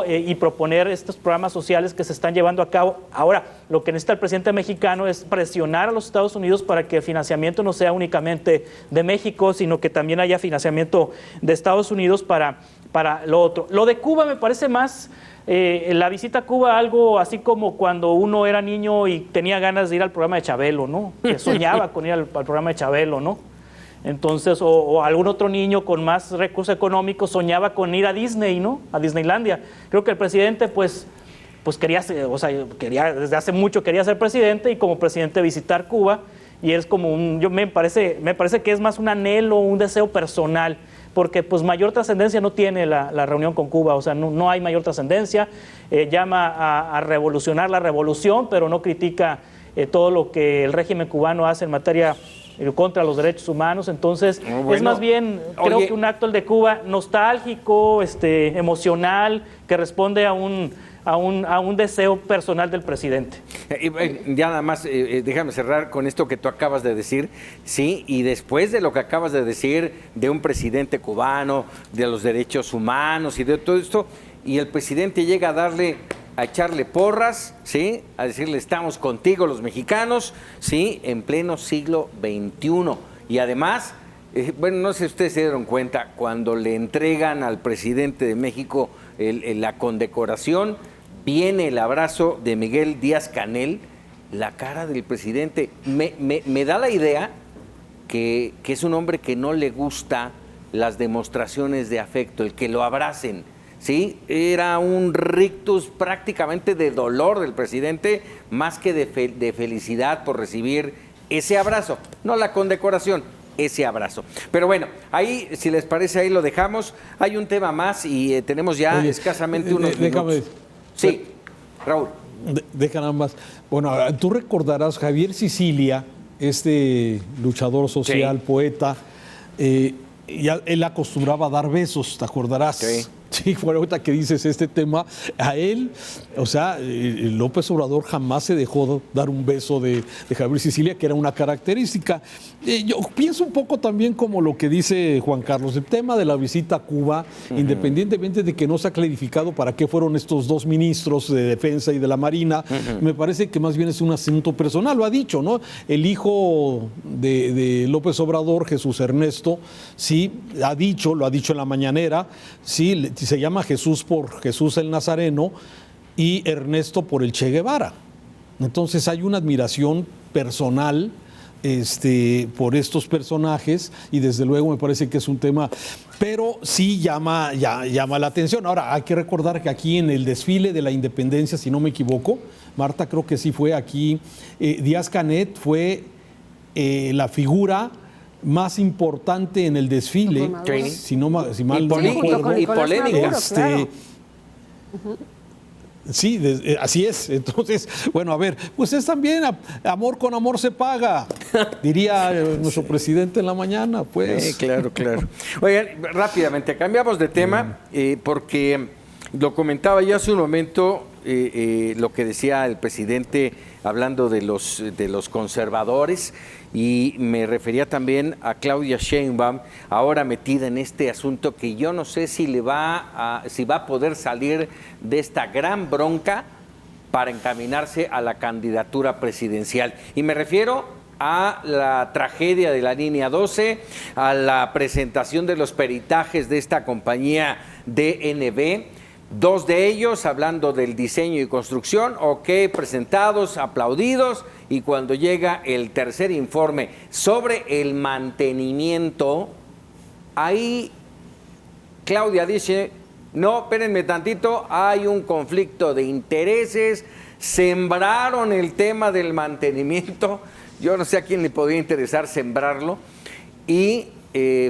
Speaker 4: y proponer estos programas sociales que se están llevando a cabo. Ahora, lo que necesita el presidente mexicano es presionar a los los Estados Unidos para que el financiamiento no sea únicamente de México, sino que también haya financiamiento de Estados Unidos para lo otro. Lo de Cuba me parece más, la visita a Cuba, algo así como cuando uno era niño y tenía ganas de ir al programa de Chabelo, ¿no? Que soñaba con ir al programa de Chabelo, ¿no? Entonces, o algún otro niño con más recursos económicos soñaba con ir a Disney, ¿no? A Disneylandia. Creo que el presidente, pues quería, desde hace mucho quería ser presidente y como presidente visitar Cuba, y es como me parece que es más un anhelo, un deseo personal, porque pues mayor trascendencia no tiene la reunión con Cuba, o sea, no hay mayor trascendencia, llama a revolucionar la revolución, pero no critica todo lo que el régimen cubano hace en materia contra los derechos humanos. Entonces, es más bien, creo que un acto el de Cuba nostálgico, emocional, que responde a un deseo personal del presidente.
Speaker 2: Ya nada más, déjame cerrar con esto que tú acabas de decir, sí, y después de lo que acabas de decir de un presidente cubano, de los derechos humanos y de todo esto, y el presidente llega a echarle porras, ¿sí? A decirle estamos contigo los mexicanos, ¿sí? En pleno siglo XXI. Y además, bueno, no sé si ustedes se dieron cuenta, cuando le entregan al presidente de México la condecoración, viene el abrazo de Miguel Díaz-Canel, la cara del presidente. Me da la idea que es un hombre que no le gusta las demostraciones de afecto, el que lo abracen. Sí, era un rictus prácticamente de dolor del presidente, más que de felicidad por recibir ese abrazo, no la condecoración, ese abrazo. Pero bueno, ahí, si les parece, ahí lo dejamos. Hay un tema más y tenemos ya escasamente unos minutos. Sí, Raúl.
Speaker 1: Deja nada más. Bueno, tú recordarás Javier Sicilia, este luchador social, poeta, ya él acostumbraba a dar besos, ¿te acordarás?
Speaker 2: Sí.
Speaker 1: Sí, bueno, ahorita que dices este tema, a él, o sea, López Obrador jamás se dejó dar un beso de Javier Sicilia, que era una característica. Yo pienso un poco también como lo que dice Juan Carlos, el tema de la visita a Cuba, independientemente de que no se ha clarificado para qué fueron estos dos ministros de Defensa y de la Marina, me parece que más bien es un asunto personal, lo ha dicho, ¿no? El hijo de López Obrador, Jesús Ernesto, sí, lo ha dicho en la mañanera, sí, se llama Jesús por Jesús el Nazareno y Ernesto por el Che Guevara. Entonces hay una admiración personal por estos personajes y desde luego me parece que es un tema, pero sí llama la atención. Ahora, hay que recordar que aquí en el desfile de la independencia, si no me equivoco, Marta, creo que sí fue aquí, Díaz-Canet fue la figura más importante en el desfile, si mal no me acuerdo.
Speaker 2: Y polémica.
Speaker 3: Claro.
Speaker 1: Sí, así es. Entonces, bueno, a ver, pues es también amor con amor se paga, diría nuestro presidente en la mañana, pues.
Speaker 2: Claro. Oigan, rápidamente, cambiamos de tema, porque lo comentaba yo hace un momento, lo que decía el presidente hablando de los conservadores, y me refería también a Claudia Sheinbaum, ahora metida en este asunto que yo no sé si va a poder salir de esta gran bronca para encaminarse a la candidatura presidencial. Y me refiero a la tragedia de la línea 12, a la presentación de los peritajes de esta compañía DNB, dos de ellos hablando del diseño y construcción, presentados, aplaudidos, y cuando llega el tercer informe sobre el mantenimiento, ahí Claudia dice, no, espérenme tantito, hay un conflicto de intereses, sembraron el tema del mantenimiento, yo no sé a quién le podría interesar sembrarlo, y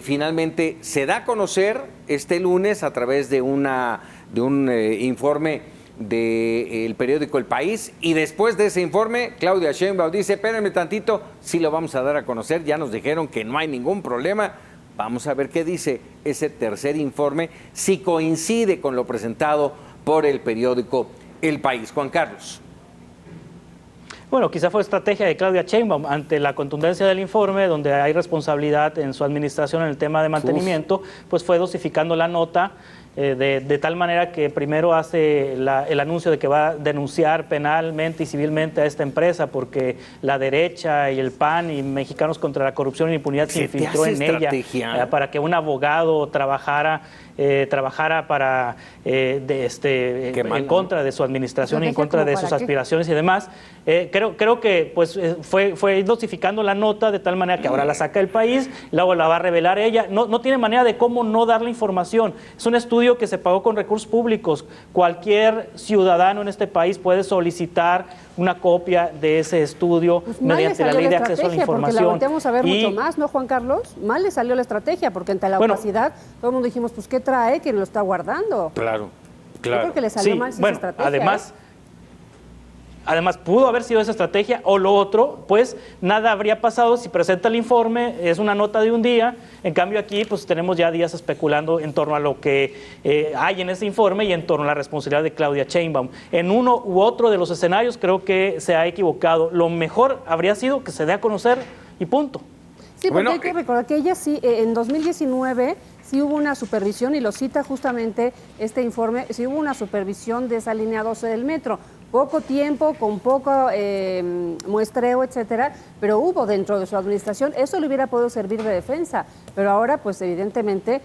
Speaker 2: finalmente se da a conocer este lunes a través de un informe del periódico El País, y después de ese informe Claudia Sheinbaum dice, espérenme tantito, sí lo vamos a dar a conocer, ya nos dijeron que no hay ningún problema, vamos a ver qué dice ese tercer informe, si coincide con lo presentado por el periódico El País. Juan Carlos.
Speaker 4: Bueno, quizá fue estrategia de Claudia Sheinbaum ante la contundencia del informe, donde hay responsabilidad en su administración en el tema de mantenimiento, pues fue dosificando la nota de tal manera que primero hace el anuncio de que va a denunciar penalmente y civilmente a esta empresa porque la derecha y el PAN y Mexicanos contra la Corrupción y la Impunidad se infiltró en ella para que un abogado trabajara para en contra de su administración y en contra de sus aspiraciones y demás. Creo que pues fue dosificando la nota de tal manera que ahora la saca el país, luego la va a revelar ella. No tiene manera de cómo no dar la información. Es un estudio que se pagó con recursos públicos. Cualquier ciudadano en este país puede solicitar una copia de ese estudio mediante la ley de acceso a la información.
Speaker 3: Porque la volteamos a ver mucho más, ¿no, Juan Carlos? Mal le salió la estrategia, porque ante la opacidad todo el mundo dijimos, pues, ¿qué trae? ¿Quién lo está guardando?
Speaker 2: Claro.
Speaker 3: Yo creo que le salió mal esa estrategia.
Speaker 4: Además, pudo haber sido esa estrategia o lo otro, pues nada habría pasado si presenta el informe, es una nota de un día. En cambio aquí pues tenemos ya días especulando en torno a lo que hay en ese informe y en torno a la responsabilidad de Claudia Sheinbaum. En uno u otro de los escenarios creo que se ha equivocado. Lo mejor habría sido que se dé a conocer y punto.
Speaker 3: Sí, porque hay que recordar que ella sí, en 2019 sí hubo una supervisión, y lo cita justamente este informe, sí hubo una supervisión de esa línea 12 del metro. Poco tiempo, con poco muestreo, etcétera, pero hubo dentro de su administración. Eso le hubiera podido servir de defensa, pero ahora, pues evidentemente,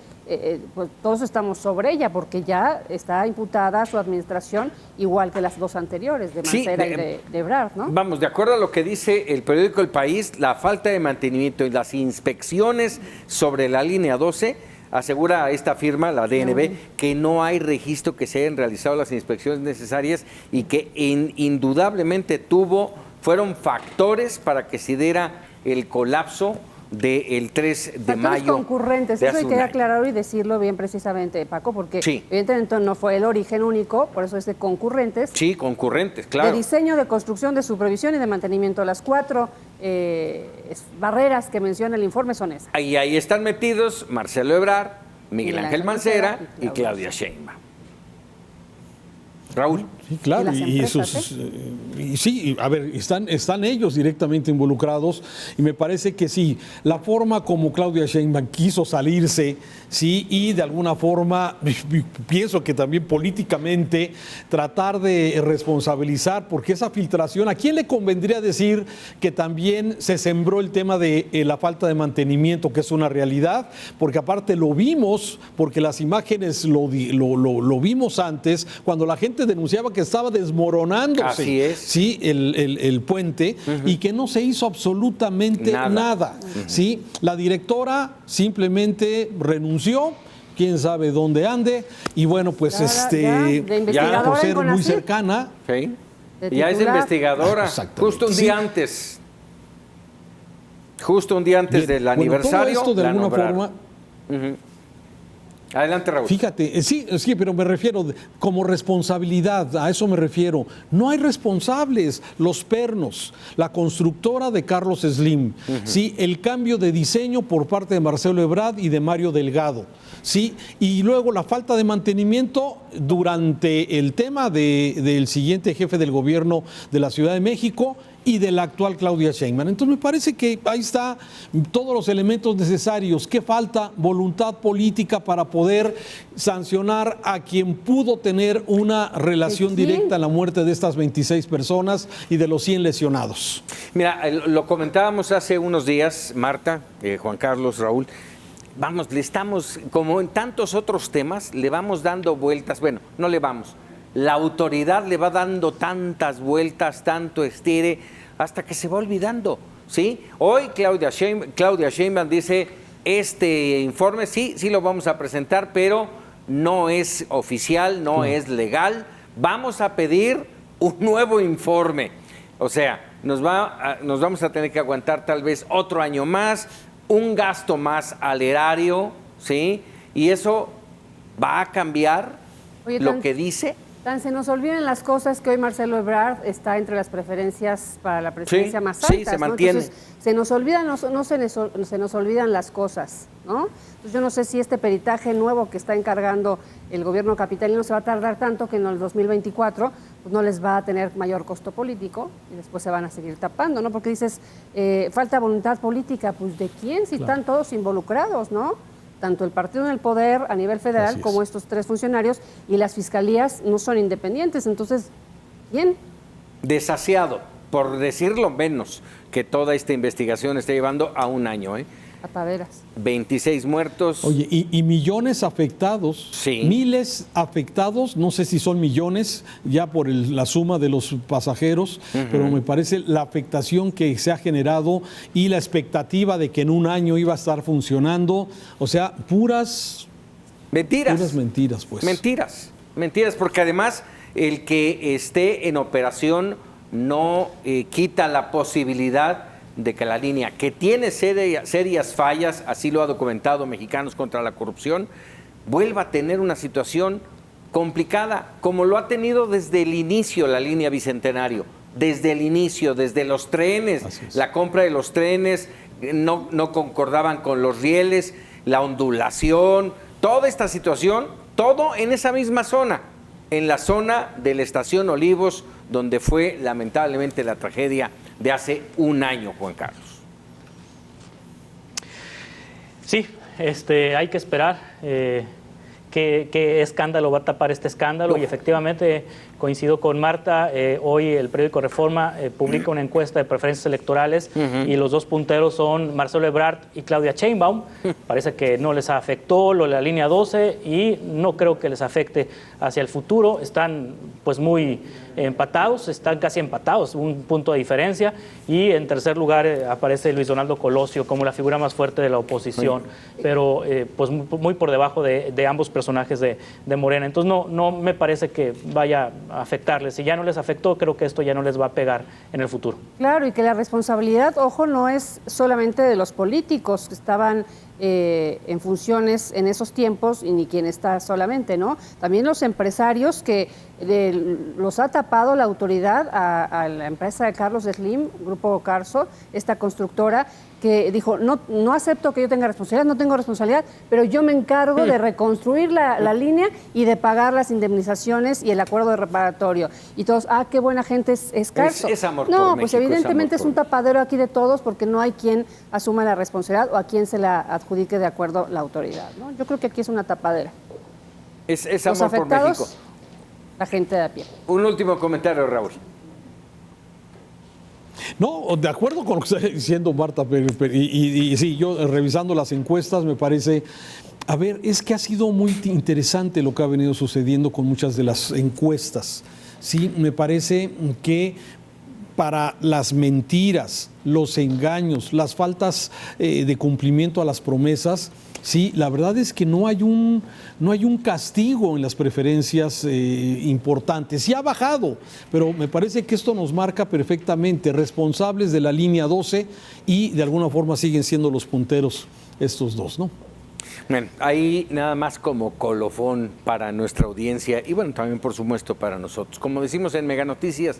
Speaker 3: pues todos estamos sobre ella, porque ya está imputada su administración, igual que las dos anteriores, de Mancera y de Ebrard, ¿no? Vamos,
Speaker 2: de acuerdo a lo que dice el periódico El País, la falta de mantenimiento y las inspecciones sobre la línea 12, asegura esta firma, la DNB, que no hay registro que se hayan realizado las inspecciones necesarias y que indudablemente fueron factores para que se diera el colapso del 3 de mayo.
Speaker 3: Concurrentes, eso hay que aclararlo y decirlo bien precisamente, Paco, porque evidentemente no fue el origen único, por eso es de concurrentes.
Speaker 2: Sí, concurrentes, claro.
Speaker 3: De diseño, de construcción, de supervisión y de mantenimiento. Las 4 barreras que menciona el informe son esas.
Speaker 2: Ahí están metidos Marcelo Ebrard, Miguel Ángel Mancera y Claudia Sheinbaum. Raúl.
Speaker 1: Sí, claro, a ver, están ellos directamente involucrados, y me parece que sí, la forma como Claudia Sheinbaum quiso salirse, sí, y de alguna forma pienso que también políticamente tratar de responsabilizar, porque esa filtración, ¿a quién le convendría decir que también se sembró el tema de la falta de mantenimiento, que es una realidad? Porque aparte lo vimos, porque las imágenes lo vimos antes, cuando la gente denunciaba que estaba desmoronándose ¿sí? el puente, y que no se hizo absolutamente nada. ¿Sí? La directora simplemente renunció, quién sabe dónde ande, y bueno, pues ya por ser muy cercana.
Speaker 2: Ya es investigadora, justo un día antes del aniversario.
Speaker 1: Todo esto de alguna forma.
Speaker 2: Adelante, Raúl.
Speaker 1: Fíjate, sí, pero me refiero como responsabilidad, a eso me refiero. No hay responsables, los pernos, la constructora de Carlos Slim, ¿sí? El cambio de diseño por parte de Marcelo Ebrard y de Mario Delgado, ¿sí? Y luego la falta de mantenimiento durante el tema del siguiente jefe del gobierno de la Ciudad de México y de la actual Claudia Sheinbaum. Entonces me parece que ahí está todos los elementos necesarios. ¿Qué falta? Voluntad política para poder sancionar a quien pudo tener una relación directa en la muerte de estas 26 personas y de los 100 lesionados.
Speaker 2: Mira, lo comentábamos hace unos días, Marta, Juan Carlos, Raúl. Vamos, le estamos, como en tantos otros temas, le vamos dando vueltas. Bueno, no le vamos. La autoridad le va dando tantas vueltas, tanto estire, hasta que se va olvidando, ¿sí? Hoy Claudia Sheinbaum dice, este informe sí lo vamos a presentar, pero no es oficial, no es legal. Vamos a pedir un nuevo informe. O sea, nos vamos a tener que aguantar tal vez otro año más, un gasto más al erario, ¿sí? Y eso va a cambiar lo que dice.
Speaker 3: Se nos olvidan las cosas que hoy Marcelo Ebrard está entre las preferencias para la presidencia más altas.
Speaker 2: Sí, se mantiene.
Speaker 3: Entonces, se nos olvidan, se nos olvidan las cosas, ¿no? Entonces, yo no sé si este peritaje nuevo que está encargando el gobierno capitalino se va a tardar tanto que en el 2024 pues no les va a tener mayor costo político y después se van a seguir tapando, ¿no? Porque dices, falta voluntad política, pues ¿de quién? Si están todos involucrados, ¿no? tanto el partido en el poder a nivel federal como estos 3 funcionarios, y las fiscalías no son independientes. Entonces, ¿quién?
Speaker 2: Desasiado, por decirlo menos, que toda esta investigación esté llevando a un año,
Speaker 3: Tapaderas.
Speaker 2: 26 muertos.
Speaker 1: Oye, y millones afectados,
Speaker 2: Sí.
Speaker 1: Miles afectados, no sé si son millones ya por la suma de los pasajeros, pero me parece la afectación que se ha generado y la expectativa de que en un año iba a estar funcionando, o sea, puras mentiras, pues.
Speaker 2: Mentiras, porque además el que esté en operación no quita la posibilidad de que la línea, que tiene serias fallas, así lo ha documentado Mexicanos contra la Corrupción, vuelva a tener una situación complicada, como lo ha tenido desde el inicio la línea Bicentenario, desde el inicio, desde los trenes, la compra de los trenes, no concordaban con los rieles, la ondulación, toda esta situación, todo en esa misma zona, en la zona de la Estación Olivos, donde fue lamentablemente la tragedia de hace un año, Juan Carlos.
Speaker 4: Sí, hay que esperar qué escándalo va a tapar este escándalo. Y efectivamente coincido con Marta, hoy el periódico Reforma publica una encuesta de preferencias electorales y los 2 punteros son Marcelo Ebrard y Claudia Sheinbaum. Parece que no les afectó lo de la línea 12 y no creo que les afecte hacia el futuro. Están pues muy empatados, están casi empatados, un punto de diferencia, y en tercer lugar aparece Luis Donaldo Colosio como la figura más fuerte de la oposición, pero pues muy por debajo de ambos personajes de Morena. Entonces no me parece que vaya a afectarles. Si ya no les afectó, creo que esto ya no les va a pegar en el futuro.
Speaker 3: Claro, y que la responsabilidad, ojo, no es solamente de los políticos que estaban en funciones en esos tiempos, y ni quien está solamente, ¿no? También los empresarios que los ha tapado la autoridad a la empresa de Carlos Slim, Grupo Carso, esta constructora, que dijo, no acepto que yo tenga responsabilidad, no tengo responsabilidad, pero yo me encargo de reconstruir la línea y de pagar las indemnizaciones y el acuerdo de reparatorio. Y todos, qué buena gente es Carso.
Speaker 2: Es amor
Speaker 3: no,
Speaker 2: por
Speaker 3: pues
Speaker 2: México,
Speaker 3: evidentemente es un tapadero aquí de todos, porque no hay quien asuma la responsabilidad o a quien se la adjudique de acuerdo la autoridad, ¿no? Yo creo que aquí es una tapadera.
Speaker 2: Es
Speaker 3: Los
Speaker 2: amor por
Speaker 3: afectados,
Speaker 2: México.
Speaker 3: la gente de a pie.
Speaker 2: Un último comentario, Raúl.
Speaker 1: No, de acuerdo con lo que está diciendo Marta, y sí, yo revisando las encuestas me parece, a ver, es que ha sido muy interesante lo que ha venido sucediendo con muchas de las encuestas. Sí, me parece que para las mentiras, los engaños, las faltas de cumplimiento a las promesas, sí, la verdad es que no hay un castigo en las preferencias importantes. Sí ha bajado, pero me parece que esto nos marca perfectamente responsables de la línea 12 y de alguna forma siguen siendo los punteros estos 2, ¿no?
Speaker 2: Bien, ahí nada más como colofón para nuestra audiencia y bueno, también por supuesto para nosotros. Como decimos en Mega Noticias,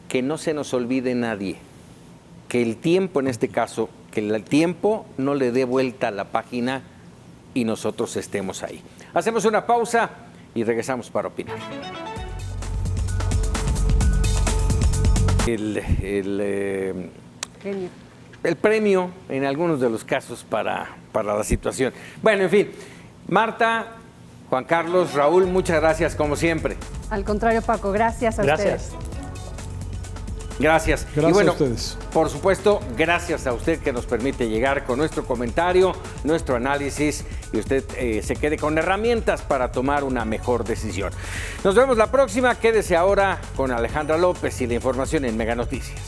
Speaker 2: que no se nos olvide nadie, que el tiempo en este caso, que el tiempo no le dé vuelta a la página y nosotros estemos ahí. Hacemos una pausa y regresamos para opinar. El premio en algunos de los casos para la situación. Bueno, en fin, Marta, Juan Carlos, Raúl, muchas gracias como siempre.
Speaker 3: Al contrario, Paco, gracias a ustedes.
Speaker 2: Gracias.
Speaker 1: Gracias
Speaker 2: y bueno,
Speaker 1: a ustedes.
Speaker 2: Por supuesto, gracias a usted que nos permite llegar con nuestro comentario, nuestro análisis y usted se quede con herramientas para tomar una mejor decisión. Nos vemos la próxima. Quédese ahora con Alejandra López y la información en Mega Noticias.